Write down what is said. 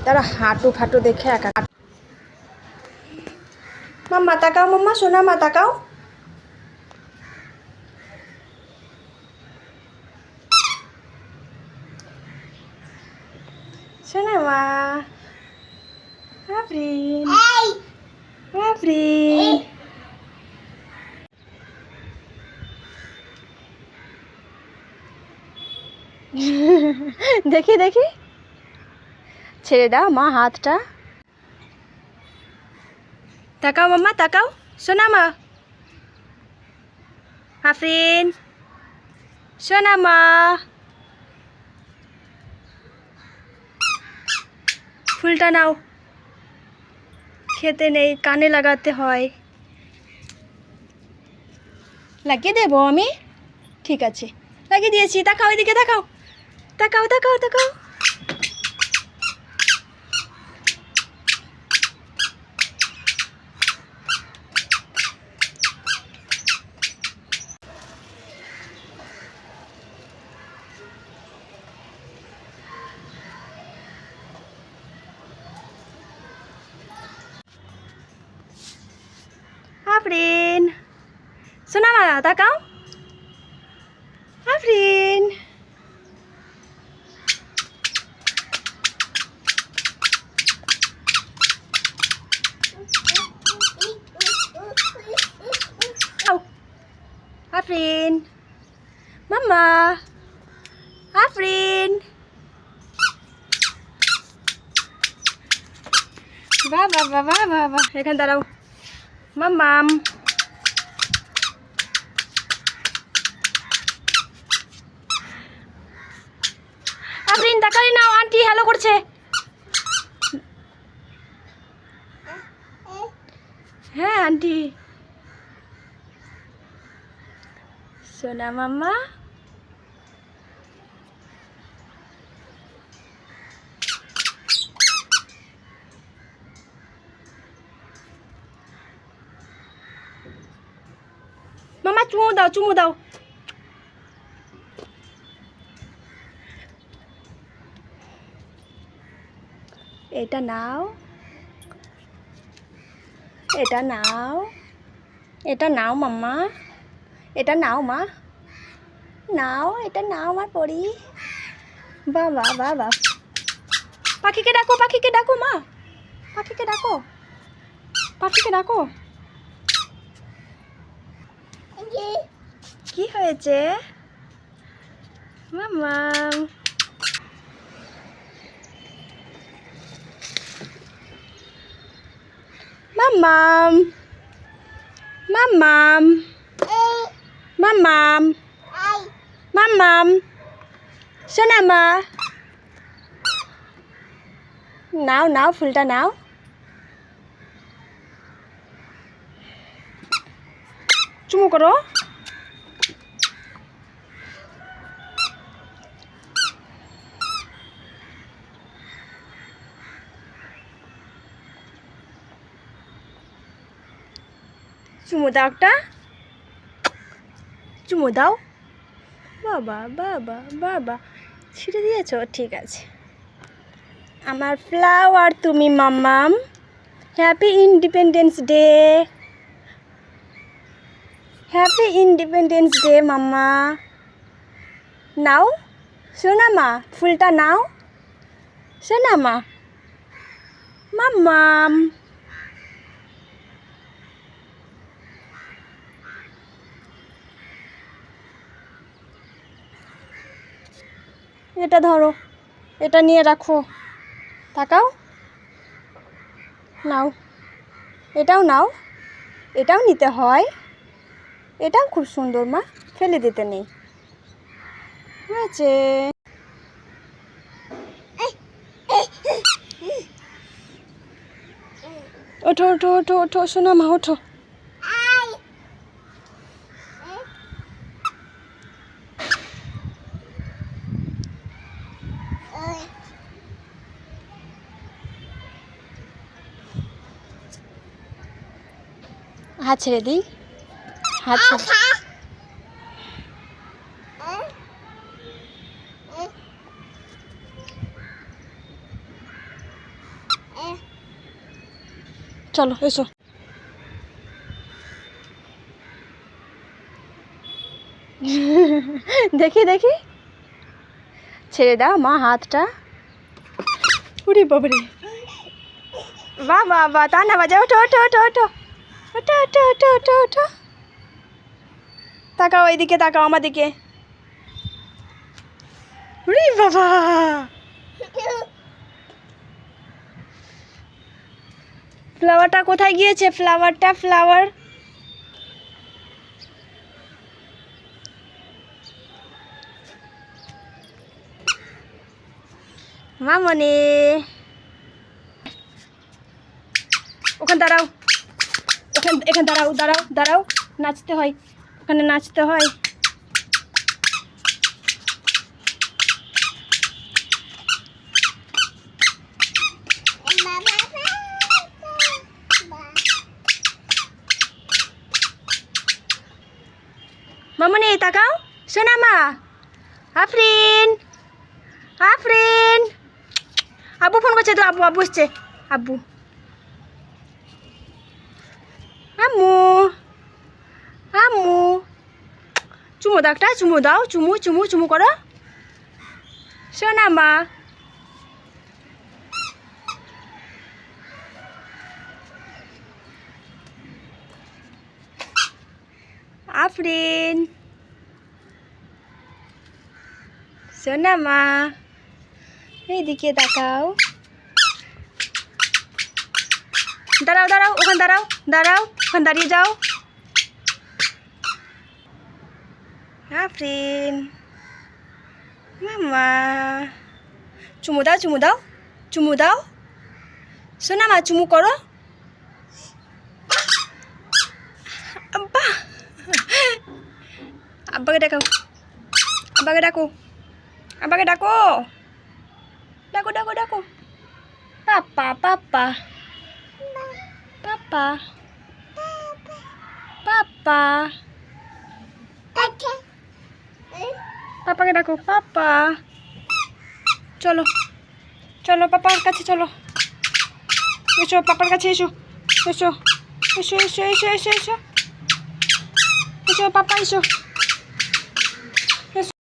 তারা হাঁটু ফাটু দেখে একা। মাম্মা তাকাও, মাম্মা সোনা মা তাকাও। সোনা মা আফরিন, আফরিন। দেখি দেখি, ছেড়ে দাও মা হাতটা। তাকাও মাম্মা তাকাও, সোনা মা আফরিন, সোনা মা। ফুলটা নাও, খেতে নেই, কানে লাগাতে হয়। লাগিয়ে দেবো আমি? ঠিক আছে, লাগিয়ে দিয়েছি। তাকাও এদিকে, তাকাও তাকাও তাকাও তাকাও। আফরিন, সোনা মা তাকাও, আফরিন। আফরিন, মাম্মা আফরিন। বাহ বাহ বাহ বাহ বাহ বাহ। এখানে দাঁড়াও মাম্মাম। আফরিন তাকাই নাও, আন্টি হ্যালো করছে। হ্যাঁ আন্টি। সোনা মাম্মা, মামা চুমু দাও, চুমু দাও। এটা নাও, এটা নাও, এটা নাও মাম্মা, এটা নাও মা, নাও এটা নাও আমার পরি। বাবা বাবা, পাখিকে ডাকো, পাখিকে ডাকো মা, পাখিকে ডাকো, পাখিকে ডাকো। কি হয়েছে মাম্মা? মাম্মাম, মাম্মাম, মাম্মাম, মাম্মাম। শোনা মা, নাও নাও ফুলটা নাও। চুমু করো। চুমু দাও একটা, চুমু দাও। বাবা বাবা বাবা, ছিঁড়ে দিয়েছো? ঠিক আছে। আমার ফ্লাওয়ার তুমি মাম্মাম। Happy independence day, happy independence day মাম্মা। নাও সোনা মা, ফুলটা নাও সোনা মা। মাম্মাম, এটা ধরো, এটা নিয়ে রাখো। তাকাও, নাও, এটাও নাও, এটাও নিতে হয়। এটাও খুব সুন্দর মা, ফেলে দিতে নেই। হয়েছে। ওঠো ওঠো ওঠো ওঠো সোনা মা, ওঠো। হাত ছেড়ে দিই, হাত ছেড়ে। চলো এসো। দেখি দেখি, ছেড়ে দাও মা হাতটা। উড়ি বাবরে, বাহ বাহ বাহ, তা না বাজা, ওঠো ওঠো ওঠো ওঠো ওঠো ওঠো ওঠো ওঠো ওঠো। তাকাও এইদিকে, তাকাও আমার দিকে। উড়ি বাবা, ফ্লাওয়ারটা কোথায় গিয়েছে? ফ্লাওয়ারটা, ফ্লাওয়ার। মামনি, ওখানে দাঁড়াও, এখানে দাঁড়াও, দাঁড়াও দাঁড়াও, নাচতে হয়, ওখানে নাচতে হয়। মামনি তাকাও, শোনা মা। আফরিন, আফরিন, আব্বু ফোন করছে তো, আব্বু, আব্বু এসছে, আব্বু। আম্মু, আম্মু, চুমু দাও একটা, চুমু দাও, চুমু চুমু চুমু করো, শোনা মা। আফরিন, শোনা মা, এইদিকে তাকাও। দাঁড়াও দাঁড়াও, ওখানে দাঁড়াও, দাঁড়াও, ওখানে দাঁড়িয়ে যাও। আফরিন, মামা, চুমু দাও, চুমু দাও, চুমু দাও, শোনা মা, চুমু করো। আব্বা, আব্বাকে ডাকো, আব্বাকে ডাকো, আব্বাকে ডাকো, ডাকো ডাকো ডাকো। পাপা, পাপা, পাপা, পাপা, পাপাকে ডাকো, পাপা। চলো চলো, পাপার কাছে চলো, এসো, পাপার কাছে এসো, এসো এসো এসো এসো এসো এসো এসো, পাপা এসো।